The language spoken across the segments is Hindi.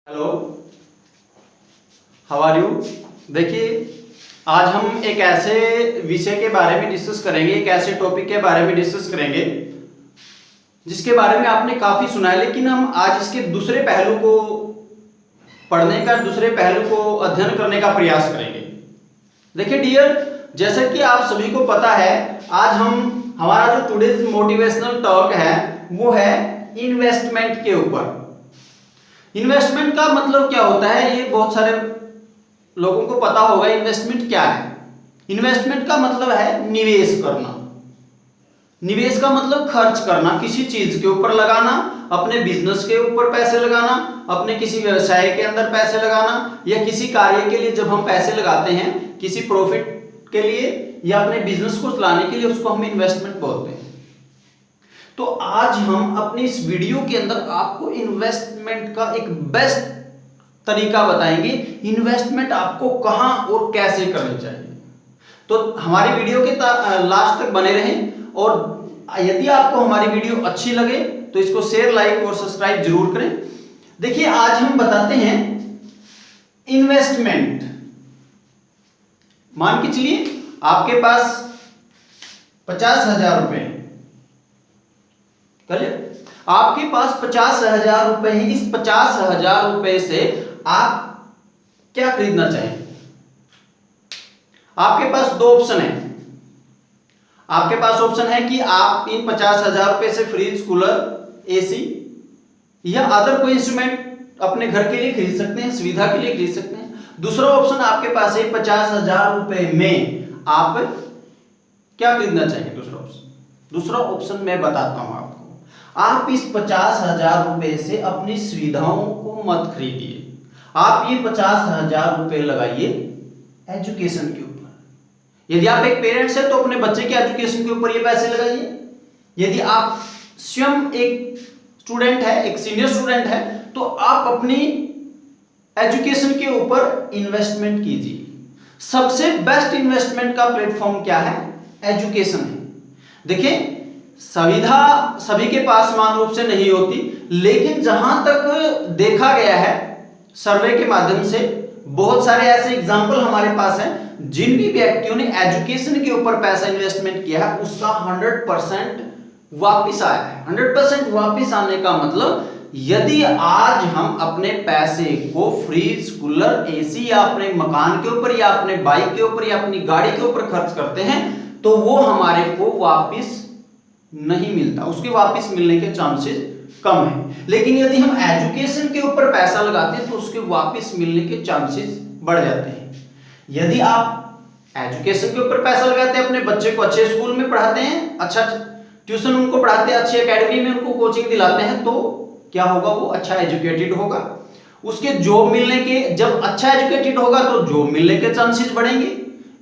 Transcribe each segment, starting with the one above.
Hello, how are you. देखिए, आज हम एक ऐसे विषय के बारे में डिस्कस करेंगे, एक ऐसे टॉपिक के बारे में डिस्कस करेंगे जिसके बारे में आपने काफ़ी सुना है, लेकिन हम आज इसके दूसरे पहलू को पढ़ने का, दूसरे पहलू को अध्ययन करने का प्रयास करेंगे। देखिए डियर, जैसा कि आप सभी को पता है, आज हमारा जो टुडेज मोटिवेशनल टॉक है वो है इन्वेस्टमेंट के ऊपर। इन्वेस्टमेंट का मतलब क्या होता है, ये बहुत सारे लोगों को पता होगा। इन्वेस्टमेंट क्या है? इन्वेस्टमेंट का मतलब है निवेश करना। निवेश का मतलब खर्च करना, किसी चीज के ऊपर लगाना, अपने बिजनेस के ऊपर पैसे लगाना, अपने किसी व्यवसाय के अंदर पैसे लगाना, या किसी कार्य के लिए जब हम पैसे लगाते हैं किसी प्रॉफिट के लिए या अपने बिजनेस को चलाने के लिए, उसको हम इन्वेस्टमेंट बोलते हैं। तो आज हम अपनी इस वीडियो के अंदर आपको इन्वेस्टमेंट का एक बेस्ट तरीका बताएंगे, इन्वेस्टमेंट आपको कहां और कैसे करनी चाहिए। तो हमारी वीडियो के लास्ट तक बने रहें, और यदि आपको हमारी वीडियो अच्छी लगे तो इसको शेयर, लाइक और सब्सक्राइब जरूर करें। देखिए, आज हम बताते हैं इन्वेस्टमेंट। मान के चलिए आपके पास 50,000 रुपए, आपके पास 50,000 रुपए है। इस 50,000 रुपए से आप क्या खरीदना चाहेंगे? आपके पास दो ऑप्शन है। आपके पास ऑप्शन है कि आप इन 50,000 रुपए से फ्रिज, कूलर, एसी या अदर कोई इंस्ट्रूमेंट अपने घर के लिए खरीद सकते हैं, सुविधा के लिए खरीद सकते हैं। दूसरा ऑप्शन आपके पास है 50,000 रुपए में आप क्या खरीदना चाहेंगे? दूसरा ऑप्शन मैं बताता हूं आपको। आप इस 50,000 रुपए से अपनी सुविधाओं को मत खरीदिए। आप ये 50,000 रुपए लगाइए एजुकेशन के ऊपर। यदि आप एक पेरेंट्स है तो अपने बच्चे के एजुकेशन के ऊपर ये पैसे लगाइए। यदि आप स्वयं एक स्टूडेंट है, एक सीनियर स्टूडेंट है, तो आप अपनी एजुकेशन के ऊपर इन्वेस्टमेंट कीजिए। सबसे बेस्ट इन्वेस्टमेंट का प्लेटफॉर्म क्या है? एजुकेशन है। देखिए, सुविधा सभी के पास समान रूप से नहीं होती, लेकिन जहां तक देखा गया है सर्वे के माध्यम से, बहुत सारे ऐसे एग्जाम्पल हमारे पास हैं जिन भी व्यक्तियों ने एजुकेशन के ऊपर पैसा इन्वेस्टमेंट किया है उसका 100% वापिस आया है। 100% वापिस आने का मतलब, यदि आज हम अपने पैसे को फ्रिज, कूलर, एसी या अपने मकान के ऊपर या अपने बाइक के ऊपर या अपनी गाड़ी के ऊपर खर्च करते हैं तो वो हमारे को वापिस नहीं मिलता, उसके वापस मिलने के चांसेस कम है। लेकिन यदि हम एजुकेशन के ऊपर पैसा लगाते हैं तो उसके वापस मिलने के चांसेस बढ़ जाते हैं। यदि आप एजुकेशन के ऊपर पैसा लगाते हैं, अपने बच्चे को अच्छे स्कूल में पढ़ाते हैं, अच्छा ट्यूशन उनको पढ़ाते हैं, अच्छी एकेडमी में उनको कोचिंग दिलाते हैं, तो क्या होगा? वो अच्छा एजुकेटेड होगा। उसके जॉब मिलने के, जब अच्छा एजुकेटेड होगा तो जॉब मिलने के चांसेस बढ़ेंगे।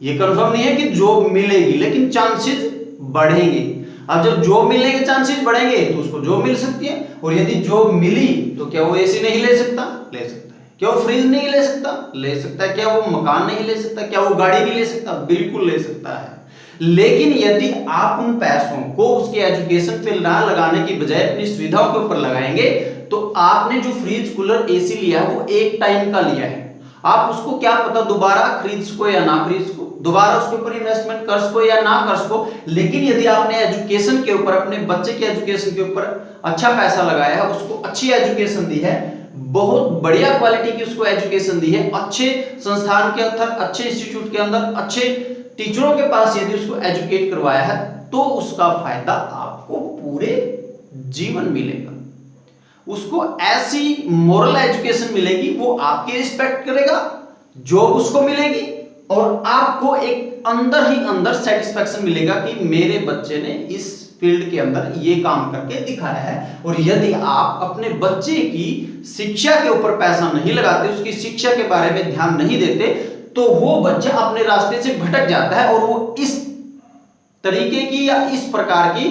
ये कंफर्म नहीं है कि जॉब मिलेगी, लेकिन चांसेस बढ़ेंगे। अब जब जॉब मिलने के चांसेस बढ़ेंगे तो उसको जॉब मिल सकती है, और यदि जॉब मिली तो क्या वो एसी नहीं ले सकता? ले सकता है। क्या वो फ्रिज नहीं ले सकता? ले सकता है। क्या वो मकान नहीं ले सकता? क्या वो गाड़ी नहीं ले सकता? बिल्कुल ले सकता है। लेकिन यदि आप उन पैसों को उसके एजुकेशन पे ना लगाने की बजाय अपनी सुविधाओं के ऊपर लगाएंगे तो आपने जो फ्रिज, कूलर, एसी लिया है वो एक टाइम का लिया है। आप उसको क्या पता दोबारा खरीद सको या ना खरीद सको, दोबारा उसके ऊपर इन्वेस्टमेंट कर सको या ना कर सको। लेकिन यदि आपने एजुकेशन के ऊपर, अपने बच्चे के एजुकेशन के ऊपर अच्छा पैसा लगाया है, उसको अच्छी एजुकेशन दी है, बहुत बढ़िया क्वालिटी की उसको एजुकेशन दी है, अच्छे संस्थान के अंदर, अच्छे इंस्टीट्यूट के अंदर, अच्छे टीचरों के पास यदि उसको एजुकेट करवाया है, तो उसका फायदा आपको पूरे जीवन मिलेगा। उसको ऐसी मोरल एजुकेशन मिलेगी, वो आपकी रिस्पेक्ट करेगा, जॉब उसको मिलेगी, और आपको एक अंदर ही अंदर सेटिस्फैक्शन मिलेगा कि मेरे बच्चे ने इस फील्ड के अंदर ये काम करके दिखाया है। और यदि आप अपने बच्चे की शिक्षा के ऊपर पैसा नहीं लगाते, उसकी शिक्षा के बारे में ध्यान नहीं देते, तो वो बच्चा अपने रास्ते से भटक जाता है और वो इस तरीके की या इस प्रकार की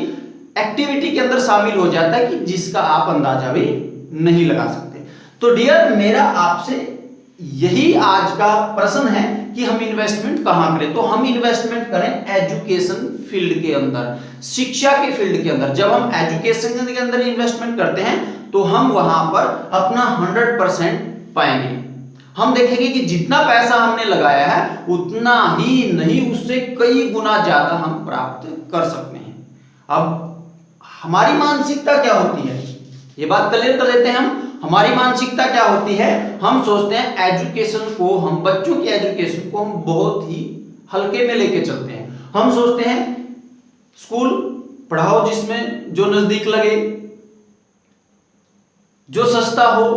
एक्टिविटी के अंदर शामिल हो जाता है कि जिसका आप अंदाजा भी नहीं लगा सकते। तो डियर, मेरा आपसे यही आज का प्रश्न है कि हम इन्वेस्टमेंट कहां करें? तो हम इन्वेस्टमेंट करें एजुकेशन फील्ड के अंदर, शिक्षा के फील्ड के अंदर। जब हम एजुकेशन के अंदर इन्वेस्टमेंट करते हैं तो हम वहां पर अपना 100% पाएंगे। हम देखेंगे कि जितना पैसा हमने लगाया है उतना ही नहीं, उससे कई गुना ज्यादा हम प्राप्त कर सकते हैं। अब हमारी मानसिकता क्या होती है, ये बात क्लियर कर देते हैं हम। हमारी मानसिकता क्या होती है, हम सोचते हैं एजुकेशन को, हम बच्चों की एजुकेशन को हम बहुत ही हल्के में लेके चलते हैं। हम सोचते हैं स्कूल पढ़ाओ जिसमें जो नजदीक लगे, जो सस्ता हो,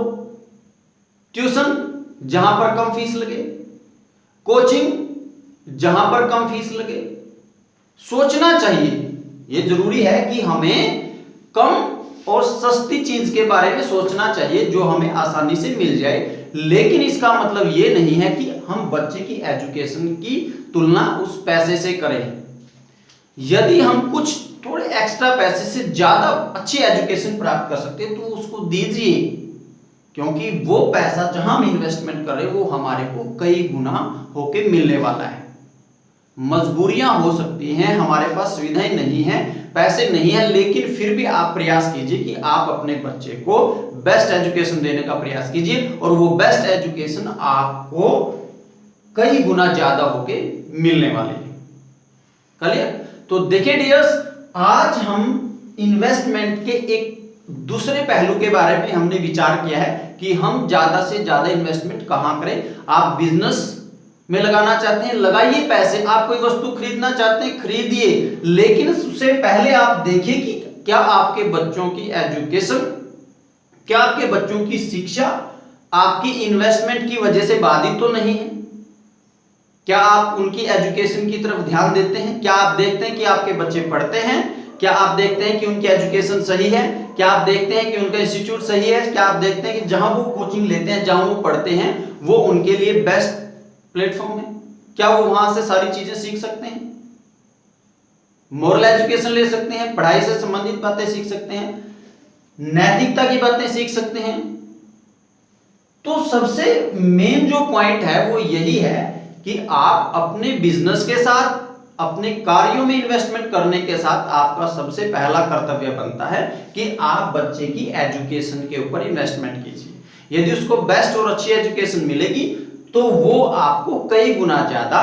ट्यूशन जहां पर कम फीस लगे, कोचिंग जहां पर कम फीस लगे। सोचना चाहिए, ये जरूरी है कि हमें कम और सस्ती चीज के बारे में सोचना चाहिए जो हमें आसानी से मिल जाए, लेकिन इसका मतलब ये नहीं है कि हम बच्चे की एजुकेशन की तुलना उस पैसे से करें। यदि हम कुछ थोड़े एक्स्ट्रा पैसे से ज्यादा अच्छी एजुकेशन प्राप्त कर सकते हैं तो उसको दीजिए, क्योंकि वो पैसा जहां हम इन्वेस्टमेंट कर रहे हैं वो हमारे को कई गुना होके मिलने वाला है। मजबूरियां हो सकती हैं, हमारे पास सुविधाएं नहीं है, पैसे नहीं है, लेकिन फिर भी आप प्रयास कीजिए कि आप अपने बच्चे को बेस्ट एजुकेशन देने का प्रयास कीजिए और वो बेस्ट एजुकेशन आपको कई गुना ज्यादा होके मिलने वाली है। क्लियर? तो देखिए डियर्स, आज हम इन्वेस्टमेंट के एक दूसरे पहलू के बारे में हमने विचार किया है कि हम ज्यादा से ज्यादा इन्वेस्टमेंट कहां करें। आप बिजनेस में लगाना चाहते हैं, लगाइए पैसे। आप कोई वस्तु खरीदना चाहते हैं, खरीदिए, लेकिन उससे पहले आप देखिए कि क्या आपके बच्चों की एजुकेशन, क्या आपके बच्चों की शिक्षा आपकी इन्वेस्टमेंट की वजह से बाधित तो नहीं है। क्या आप उनकी एजुकेशन की तरफ ध्यान देते हैं? क्या आप देखते हैं कि आपके बच्चे पढ़ते हैं? क्या आप देखते हैं कि उनकी एजुकेशन सही है? क्या आप देखते हैं कि उनका इंस्टीट्यूट सही है? क्या आप देखते हैं कि जहां वो कोचिंग लेते हैं, जहां वो पढ़ते हैं, वो उनके लिए बेस्ट प्लेटफॉर्म है? क्या वो वहां से सारी चीजें सीख सकते हैं, मोरल एजुकेशन ले सकते हैं, पढ़ाई से संबंधित बातें सीख सकते हैं, नैतिकता की बातें सीख सकते हैं? तो सबसे मेन जो पॉइंट है वो यही है कि आप अपने बिजनेस के साथ, अपने कार्यों में इन्वेस्टमेंट करने के साथ आपका सबसे पहला कर्तव्य बनता है कि आप बच्चे की एजुकेशन के ऊपर इन्वेस्टमेंट कीजिए। यदि उसको बेस्ट और अच्छी एजुकेशन मिलेगी तो वो आपको कई गुना ज्यादा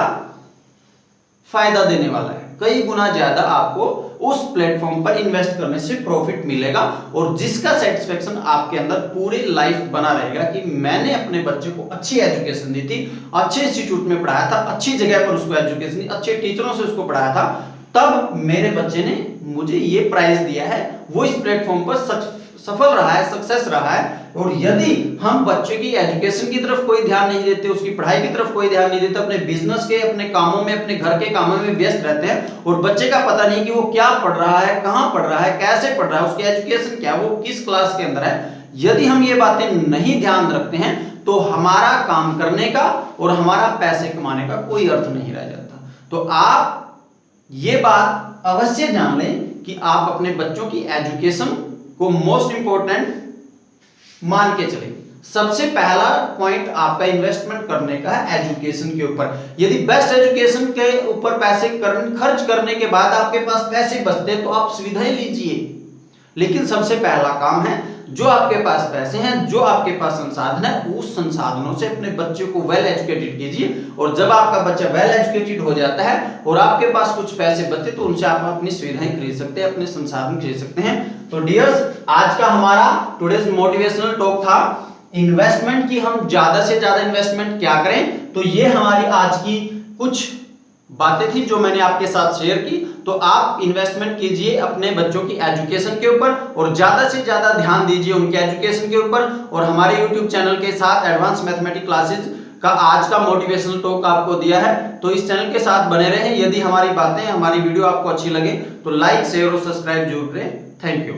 फायदा देने वाला है, कई गुना ज्यादा आपको उस प्लेटफॉर्म पर इन्वेस्ट करने से प्रॉफिट मिलेगा और जिसका सेटिस्फेक्शन आपके अंदर पूरी लाइफ बना रहेगा कि मैंने अपने बच्चे को अच्छी एजुकेशन दी थी, अच्छे इंस्टीट्यूट में पढ़ाया था, अच्छी जगह पर उसको एजुकेशन दी, अच्छे टीचरों से उसको पढ़ाया था, तब मेरे बच्चे ने मुझे ये प्राइज दिया है, वो इस प्लेटफॉर्म पर सफल रहा है, सक्सेस रहा है। और यदि हम बच्चे की एजुकेशन की तरफ कोई ध्यान नहीं देते, उसकी पढ़ाई की तरफ कोई ध्यान नहीं देते, अपने बिजनेस के, अपने कामों में, अपने घर के कामों में व्यस्त रहते हैं और बच्चे का पता नहीं कि वो क्या पढ़ रहा है, कहां पढ़ रहा है, कैसे पढ़ रहा है, उसकी एजुकेशन क्या, वो किस क्लास के अंदर है, यदि हम ये बातें नहीं ध्यान रखते हैं तो हमारा काम करने का और हमारा पैसे कमाने का कोई अर्थ नहीं रह जाता। तो आप ये बात अवश्य जान लें कि आप अपने बच्चों की एजुकेशन को मोस्ट इंपॉर्टेंट मान के चलें। सबसे पहला पॉइंट आपका इन्वेस्टमेंट करने का है एजुकेशन के ऊपर। यदि बेस्ट एजुकेशन के ऊपर पैसे खर्च करने के बाद आपके पास पैसे बचते तो आप सुविधाएं लीजिए, लेकिन सबसे पहला काम है जो आपके पास पैसे हैं, जो आपके पास संसाधन है, उस संसाधनों से अपने बच्चे को वेल एजुकेटेड कीजिए। और जब आपका बच्चा वेल एजुकेटेड हो जाता है और आपके पास कुछ पैसे बचते तो उनसे आप अपनी सुविधाएं खरीद सकते हैं, अपने संसाधन खरीद सकते हैं। तो डियर्स, आज का हमारा टुडेज मोटिवेशनल टॉक था इन्वेस्टमेंट की, हम ज्यादा से ज्यादा इन्वेस्टमेंट क्या करें। तो ये हमारी आज की कुछ बातें थी जो मैंने आपके साथ शेयर की। तो आप इन्वेस्टमेंट कीजिए अपने बच्चों की एजुकेशन के ऊपर और ज्यादा से ज्यादा ध्यान दीजिए उनके एजुकेशन के ऊपर। और हमारे YouTube चैनल के साथ एडवांस मैथमेटिक्स क्लासेस का आज का मोटिवेशनल टॉक आपको दिया है, तो इस चैनल के साथ बने रहें। यदि हमारी बातें, हमारी वीडियो आपको अच्छी लगे तो लाइक, शेयर और सब्सक्राइब जरूर करें। Thank you.